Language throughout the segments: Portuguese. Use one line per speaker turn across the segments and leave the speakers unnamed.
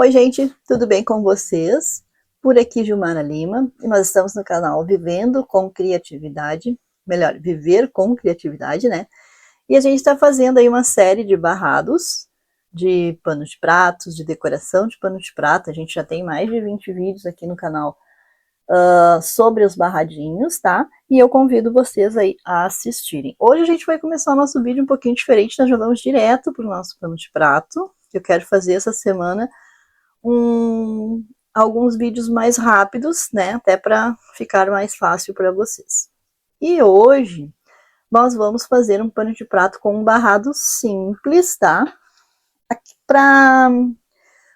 Oi, gente, tudo bem com vocês? Por aqui, Gilmara Lima, e nós estamos no canal Vivendo com Criatividade, melhor, Viver com Criatividade, né? E a gente está fazendo aí uma série de barrados, de panos de pratos, de decoração de pano de prato. A gente já tem mais de 20 vídeos aqui no canal sobre os barradinhos, tá? E eu convido vocês aí a assistirem. Hoje a gente vai começar o nosso vídeo um pouquinho diferente, nós já vamos direto para o nosso pano de prato, que eu quero fazer essa semana alguns vídeos mais rápidos, né, até para ficar mais fácil para vocês. E hoje nós vamos fazer um pano de prato com um barrado simples, tá?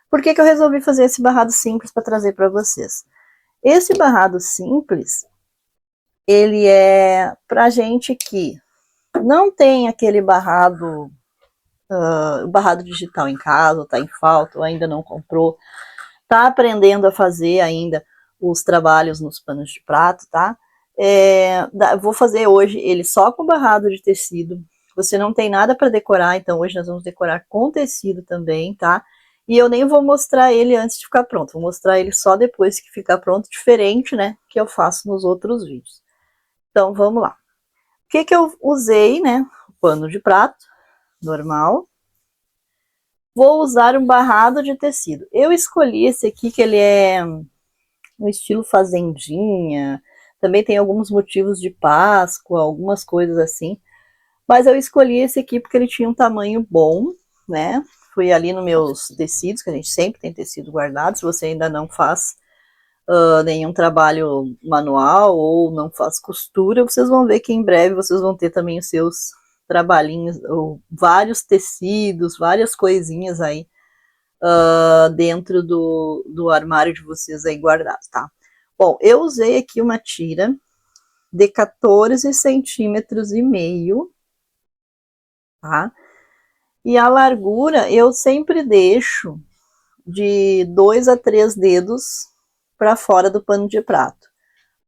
Por que eu resolvi fazer esse barrado simples para trazer para vocês? Esse barrado simples, ele é para gente que não tem aquele barrado, barrado digital em casa, ou tá em falta, ou ainda não comprou, tá aprendendo a fazer ainda os trabalhos nos panos de prato, tá? Vou fazer hoje ele só com barrado de tecido. Você não tem nada para decorar, então hoje nós vamos decorar com tecido também, tá? E eu nem vou mostrar ele antes de ficar pronto, vou mostrar ele só depois que ficar pronto, diferente, né, que eu faço nos outros vídeos. Então, vamos lá. O que eu usei, né? O pano de prato, normal. Vou usar um barrado de tecido. Eu escolhi esse aqui, que ele é no estilo fazendinha, também tem alguns motivos de Páscoa, algumas coisas assim, mas eu escolhi esse aqui porque ele tinha um tamanho bom, né? Fui ali nos meus tecidos, que a gente sempre tem tecido guardado. Se você ainda não faz nenhum trabalho manual ou não faz costura, vocês vão ver que em breve vocês vão ter também os seus trabalhinhos, ou vários tecidos, várias coisinhas aí dentro do armário de vocês aí guardados, tá? Bom, eu usei aqui uma tira de 14 centímetros e meio, tá? E a largura eu sempre deixo de 2 a 3 dedos para fora do pano de prato.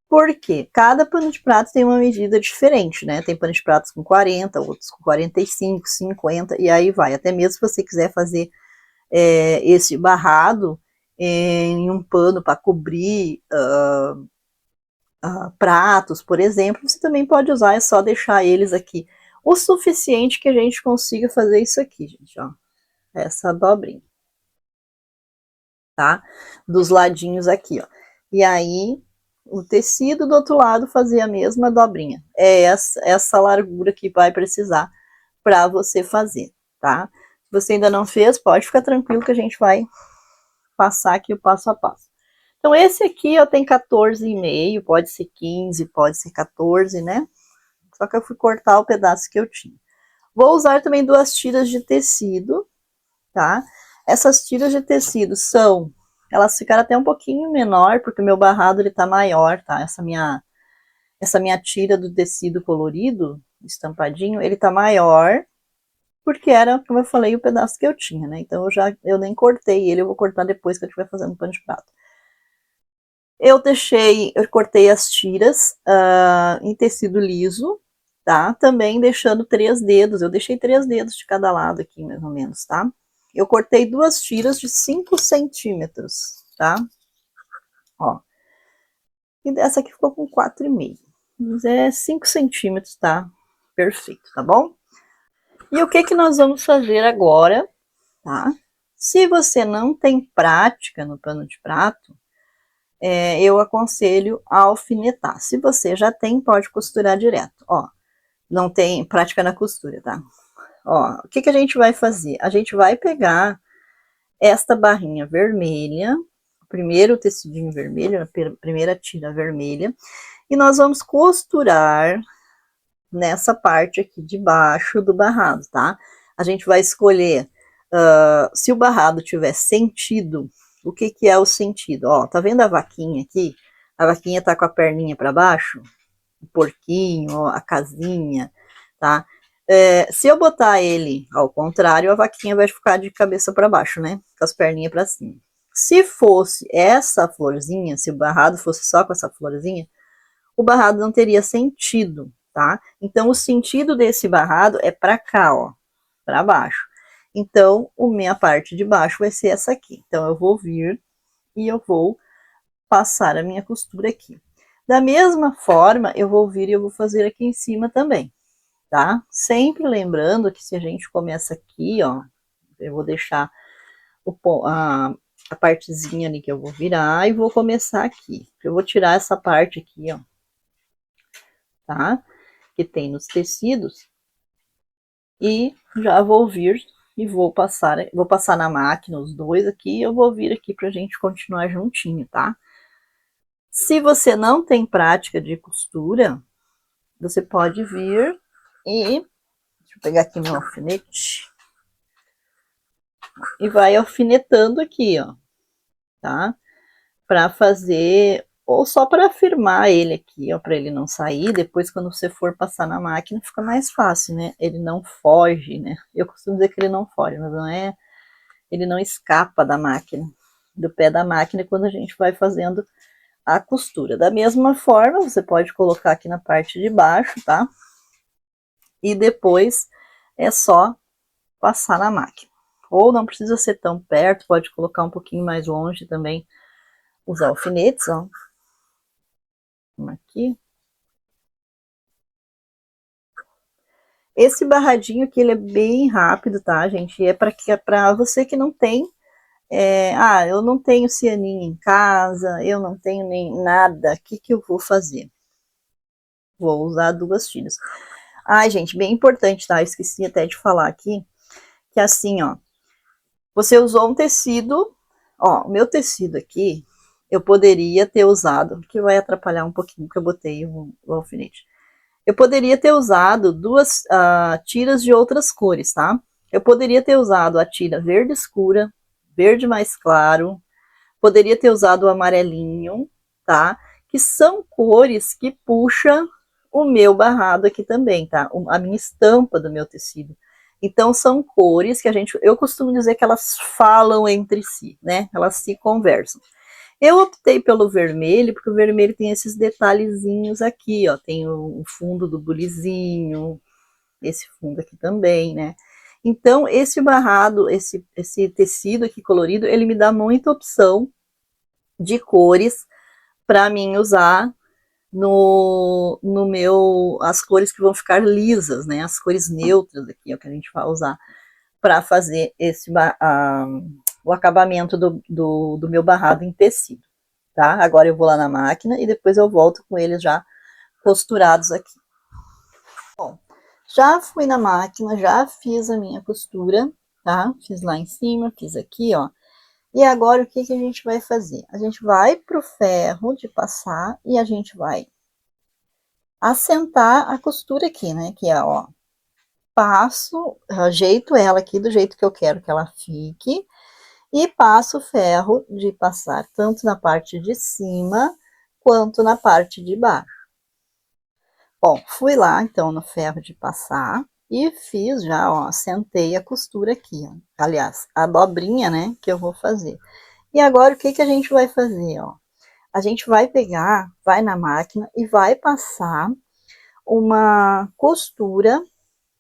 Por quê? Cada pano de prato tem uma medida diferente, né? Tem pano de pratos com 40, outros com 45, 50, e aí vai. Até mesmo se você quiser fazer esse barrado em um pano para cobrir pratos, por exemplo, você também pode usar, é só deixar eles aqui o suficiente que a gente consiga fazer isso aqui, gente, ó, essa dobrinha, tá? Dos ladinhos aqui, ó. E aí, o tecido do outro lado fazer a mesma dobrinha. É essa largura que vai precisar para você fazer, tá? Se você ainda não fez, pode ficar tranquilo que a gente vai passar aqui o passo a passo. Então, esse aqui ó, tem 14,5, pode ser 15, pode ser 14, né? Só que eu fui cortar o pedaço que eu tinha. Vou usar também 2 tiras de tecido, tá? Essas tiras de tecido elas ficaram até um pouquinho menor, porque o meu barrado ele tá maior, tá? Essa minha tira do tecido colorido, estampadinho, ele tá maior, porque era, como eu falei, o pedaço que eu tinha, né? Então eu nem cortei ele, eu vou cortar depois que eu estiver fazendo pano de prato. Eu cortei as tiras em tecido liso, tá? Também deixando 3 dedos, eu deixei 3 dedos de cada lado aqui, mais ou menos, tá? Eu cortei 2 tiras de 5 centímetros, tá? Ó. E essa aqui ficou com 4,5. Mas é 5 centímetros, tá? Perfeito, tá bom? E o que nós vamos fazer agora, tá? Se você não tem prática no pano de prato, eu aconselho a alfinetar. Se você já tem, pode costurar direto. Ó, não tem prática na costura, tá? Ó, o que a gente vai fazer? A gente vai pegar esta barrinha vermelha, primeiro tecidinho vermelho, a primeira tira vermelha, e nós vamos costurar nessa parte aqui de baixo do barrado, tá? A gente vai escolher, se o barrado tiver sentido, o que é o sentido? Ó, tá vendo a vaquinha aqui? A vaquinha tá com a perninha para baixo, o porquinho, a casinha, tá? Se eu botar ele ao contrário, a vaquinha vai ficar de cabeça para baixo, né? Com as perninhas para cima. Se fosse essa florzinha, se o barrado fosse só com essa florzinha, o barrado não teria sentido, tá? Então, o sentido desse barrado é para cá, ó, para baixo. Então, a minha parte de baixo vai ser essa aqui. Então, eu vou vir e eu vou passar a minha costura aqui. Da mesma forma, eu vou vir e eu vou fazer aqui em cima também, tá? Sempre lembrando que se a gente começa aqui, ó, eu vou deixar a partezinha ali que eu vou virar e vou começar aqui. Eu vou tirar essa parte aqui, ó, tá? Que tem nos tecidos. E já vou vir e vou passar na máquina os dois aqui, eu vou vir aqui pra gente continuar juntinho, tá? Se você não tem prática de costura, você pode vir e, deixa eu pegar aqui meu alfinete, e vai alfinetando aqui, ó, tá? Pra fazer, ou só para firmar ele aqui, ó, para ele não sair, depois quando você for passar na máquina fica mais fácil, né? Ele não foge, né? Eu costumo dizer que ele não foge, mas não é, ele não escapa da máquina, do pé da máquina quando a gente vai fazendo a costura. Da mesma forma, você pode colocar aqui na parte de baixo, tá? E depois é só passar na máquina. Ou não precisa ser tão perto, pode colocar um pouquinho mais longe também os alfinetes, ó. Aqui. Esse barradinho aqui, ele é bem rápido, tá, gente? E é para você que não tem, eu não tenho cianinho em casa, eu não tenho nem nada, o que que eu vou fazer? Vou usar 2 tiras. Ai, gente, bem importante, tá? Eu esqueci até de falar aqui, que assim, ó, você usou um tecido, ó, o meu tecido aqui, eu poderia ter usado, que vai atrapalhar um pouquinho, que eu botei o alfinete. Eu poderia ter usado 2 tiras de outras cores, tá? Eu poderia ter usado a tira verde escura, verde mais claro, poderia ter usado o amarelinho, tá? Que são cores que puxam o meu barrado aqui também, tá? A minha estampa do meu tecido. Então são cores que eu costumo dizer que elas falam entre si, né? Elas se conversam. Eu optei pelo vermelho, porque o vermelho tem esses detalhezinhos aqui, ó. Tem o fundo do bulizinho, esse fundo aqui também, né? Então, esse barrado, esse tecido aqui colorido, ele me dá muita opção de cores para mim usar no meu, as cores que vão ficar lisas, né? As cores neutras aqui, é o que a gente vai usar para fazer o acabamento do meu barrado em tecido, tá? Agora eu vou lá na máquina e depois eu volto com eles já costurados aqui. Bom, já fui na máquina, já fiz a minha costura, tá? Fiz lá em cima, fiz aqui, ó. E agora o que que a gente vai fazer? A gente vai pro ferro de passar e a gente vai assentar a costura aqui, né? Que é, ó, passo, ajeito ela aqui do jeito que eu quero que ela fique e passo o ferro de passar tanto na parte de cima quanto na parte de baixo. Bom, fui lá então no ferro de passar e fiz já, ó, sentei a costura aqui, ó. Aliás, a dobrinha, né, que eu vou fazer. E agora o que que a gente vai fazer, ó? A gente vai pegar, vai na máquina e vai passar uma costura,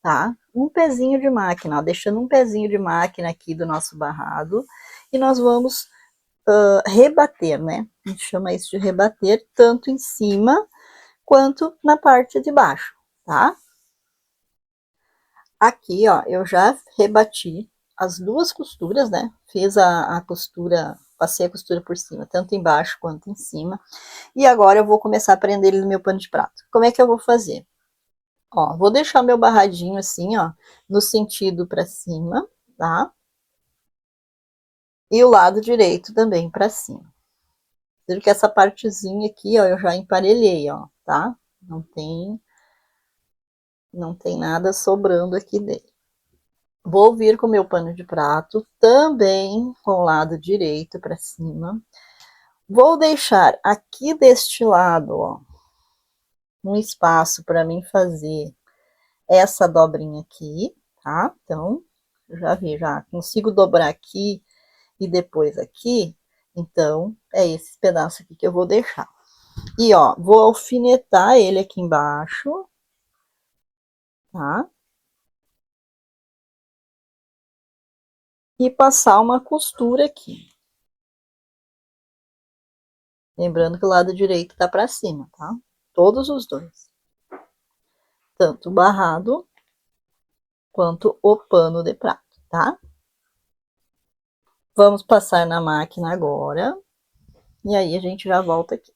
tá? Um pezinho de máquina, ó, deixando um pezinho de máquina aqui do nosso barrado e nós vamos rebater, né? A gente chama isso de rebater, tanto em cima quanto na parte de baixo, tá? Aqui, ó, eu já rebati as 2 costuras, né? Fiz a costura, passei a costura por cima, tanto embaixo quanto em cima. E agora eu vou começar a prender ele no meu pano de prato. Como é que eu vou fazer? Ó, vou deixar meu barradinho assim, ó, no sentido para cima, tá? E o lado direito também para cima. Veja que essa partezinha aqui, ó, eu já emparelhei, ó, tá? Não tem nada sobrando aqui dele. Vou vir com o meu pano de prato, também com o lado direito para cima. Vou deixar aqui deste lado, ó, um espaço para mim fazer essa dobrinha aqui, tá? Então, já vi, já consigo dobrar aqui e depois aqui. Então, é esse pedaço aqui que eu vou deixar. E, ó, vou alfinetar ele aqui embaixo, tá? e passar uma costura aqui. Lembrando que o lado direito tá para cima, tá? Todos os dois. Tanto o barrado quanto o pano de prato, tá? Vamos passar na máquina agora. E aí a gente já volta aqui.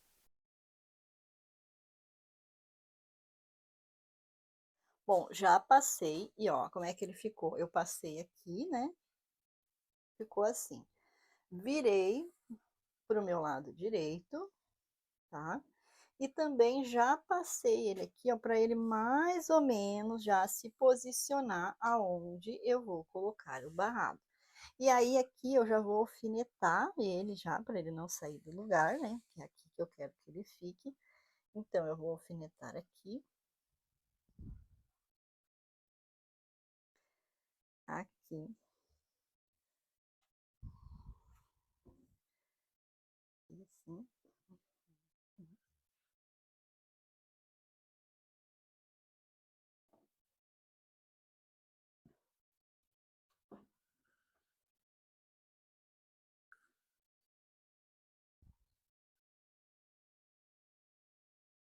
Bom, já passei e ó, como é que ele ficou? Eu passei aqui, né? Ficou assim. Virei pro meu lado direito, tá? E também já passei ele aqui, ó, para ele mais ou menos já se posicionar aonde eu vou colocar o barrado. E aí aqui eu já vou alfinetar ele já, para ele não sair do lugar, né? Que é aqui que eu quero que ele fique. Então eu vou alfinetar aqui. Aqui. Assim.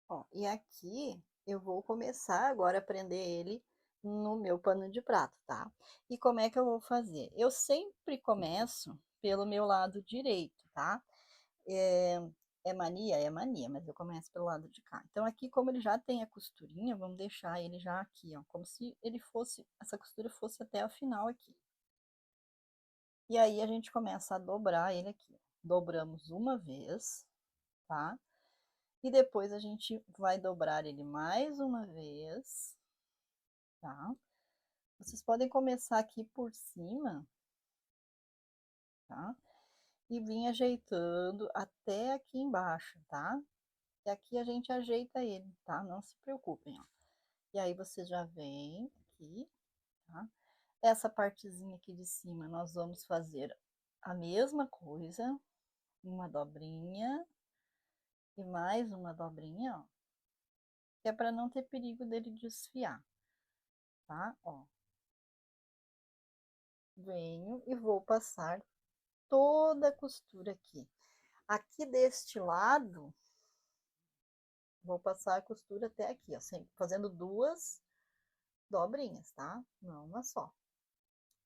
Ó, e aqui eu vou começar agora a prender ele no meu pano de prato, tá? E como é que eu vou fazer? Eu sempre começo pelo meu lado direito, tá? É, é mania, mas eu começo pelo lado de cá. Então aqui, como ele já tem a costurinha, vamos deixar ele já aqui, ó, como se ele fosse, essa costura fosse até a final aqui. E aí a gente começa a dobrar ele aqui. Dobramos uma vez, tá? E depois a gente vai dobrar ele mais uma vez, tá? Vocês podem começar aqui por cima, tá? E vir ajeitando até aqui embaixo, tá? E aqui a gente ajeita ele, tá? Não se preocupem, ó. E aí você já vem aqui, tá? Essa partezinha aqui de cima nós vamos fazer a mesma coisa, uma dobrinha e mais uma dobrinha, ó. Que é para não ter perigo dele desfiar, tá? Ó. Venho e vou passar toda a costura aqui. Aqui deste lado, vou passar a costura até aqui, ó, sempre fazendo duas dobrinhas, tá? Não uma só.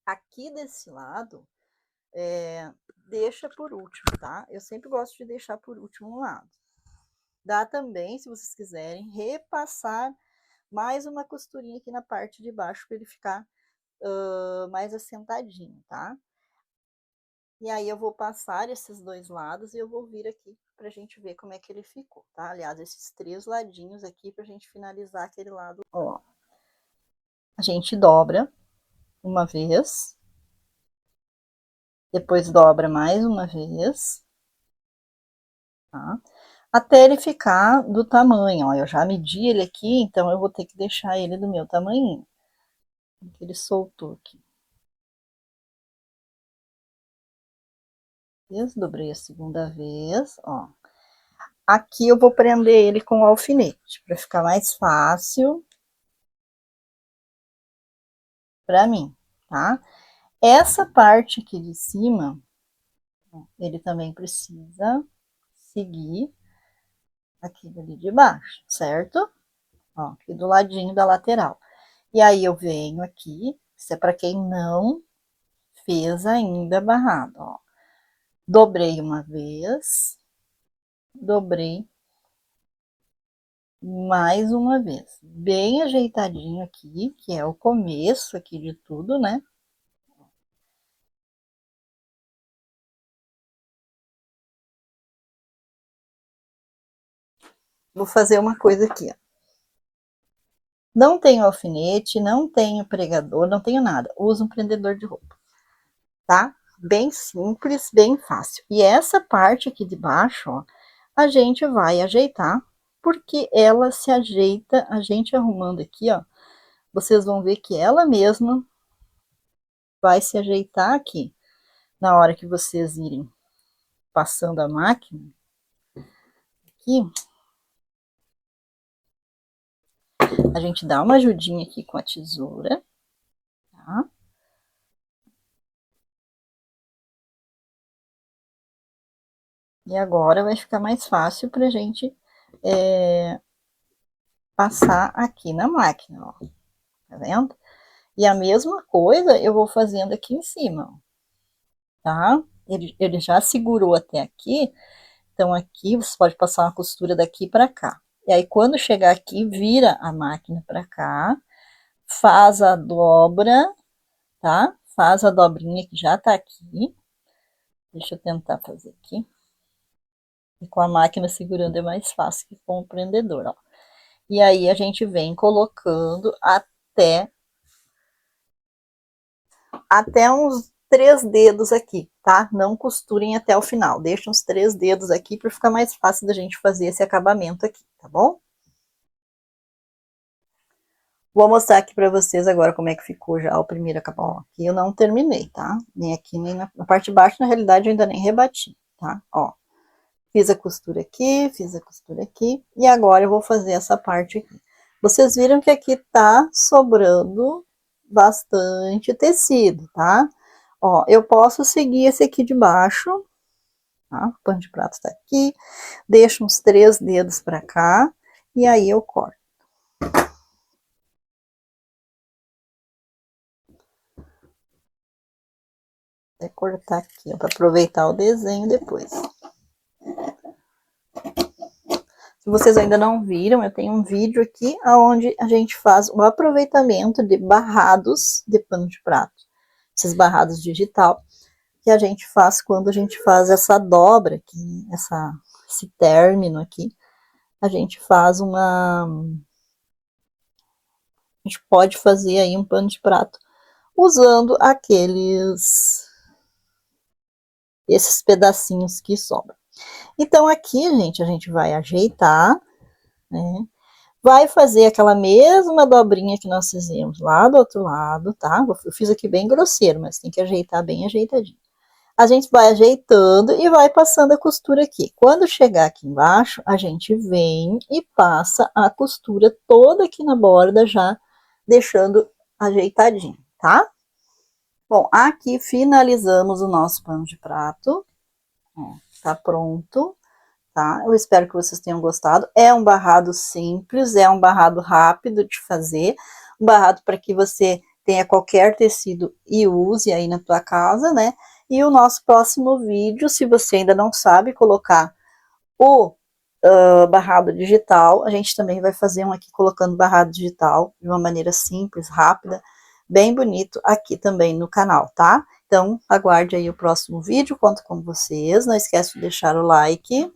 Aqui desse lado, deixa por último, tá? Eu sempre gosto de deixar por último um lado. Dá também, se vocês quiserem, repassar mais uma costurinha aqui na parte de baixo para ele ficar mais assentadinho, tá? E aí eu vou passar esses dois lados e eu vou vir aqui pra gente ver como é que ele ficou, tá? Aliás, esses três ladinhos aqui pra gente finalizar aquele lado. Ó, a gente dobra uma vez, depois dobra mais uma vez, tá? Até ele ficar do tamanho, ó, eu já medi ele aqui, então eu vou ter que deixar ele do meu tamanho. Ele soltou aqui. Dobrei a segunda vez, ó. Aqui eu vou prender ele com o alfinete, para ficar mais fácil para mim, tá? Essa parte aqui de cima, ele também precisa seguir aqui ali de baixo, certo? Ó, aqui do ladinho da lateral. E aí eu venho aqui, isso é para quem não fez ainda barrado, ó. Dobrei uma vez, dobrei mais uma vez, bem ajeitadinho aqui, que é o começo aqui de tudo, né? Vou fazer uma coisa aqui, ó. Não tenho alfinete, não tenho pregador, não tenho nada. Uso um prendedor de roupa, tá? Bem simples, bem fácil. E essa parte aqui de baixo, ó, a gente vai ajeitar, porque ela se ajeita, a gente arrumando aqui, ó, vocês vão ver que ela mesma vai se ajeitar aqui. Na hora que vocês irem passando a máquina, aqui, a gente dá uma ajudinha aqui com a tesoura, tá? E agora vai ficar mais fácil pra gente passar aqui na máquina, ó. Tá vendo? E a mesma coisa eu vou fazendo aqui em cima, ó, tá? Ele já segurou até aqui, então aqui você pode passar uma costura daqui para cá. E aí quando chegar aqui, vira a máquina para cá, faz a dobra, tá? Faz a dobrinha que já tá aqui. Deixa eu tentar fazer aqui. E com a máquina segurando é mais fácil que com o prendedor, ó. E aí a gente vem colocando até uns 3 dedos aqui, tá? Não costurem até o final, deixa uns 3 dedos aqui para ficar mais fácil da gente fazer esse acabamento aqui, tá bom? Vou mostrar aqui para vocês agora como é que ficou já o primeiro acabamento. Aqui eu não terminei, tá? Nem aqui, nem na parte de baixo, na realidade eu ainda nem rebati, tá? Ó, fiz a costura aqui, fiz a costura aqui, e agora eu vou fazer essa parte aqui. Vocês viram que aqui tá sobrando bastante tecido, tá? Ó, eu posso seguir esse aqui de baixo, tá? O pano de prato tá aqui, deixo uns 3 dedos pra cá, e aí eu corto. Vou cortar aqui, para aproveitar o desenho depois. Se vocês ainda não viram, eu tenho um vídeo aqui onde a gente faz o aproveitamento de barrados de pano de prato. Esses barrados digital que a gente faz quando a gente faz essa dobra aqui, esse término aqui. A gente faz uma... A gente pode fazer aí um pano de prato usando esses pedacinhos que sobram. Então aqui, gente, a gente vai ajeitar, né? Vai fazer aquela mesma dobrinha que nós fizemos lá do outro lado, tá? Eu fiz aqui bem grosseiro, mas tem que ajeitar bem ajeitadinho. A gente vai ajeitando e vai passando a costura aqui. Quando chegar aqui embaixo, a gente vem e passa a costura toda aqui na borda, já deixando ajeitadinho, tá? Bom, aqui finalizamos o nosso pano de prato. Ó, tá pronto. Tá? Eu espero que vocês tenham gostado. É um barrado simples, é um barrado rápido de fazer, um barrado para que você tenha qualquer tecido e use aí na tua casa, né? E o nosso próximo vídeo, se você ainda não sabe colocar o barrado digital, a gente também vai fazer um aqui colocando barrado digital de uma maneira simples, rápida, bem bonito aqui também no canal, tá? Então, aguarde aí o próximo vídeo, conto com vocês, não esquece de deixar o like.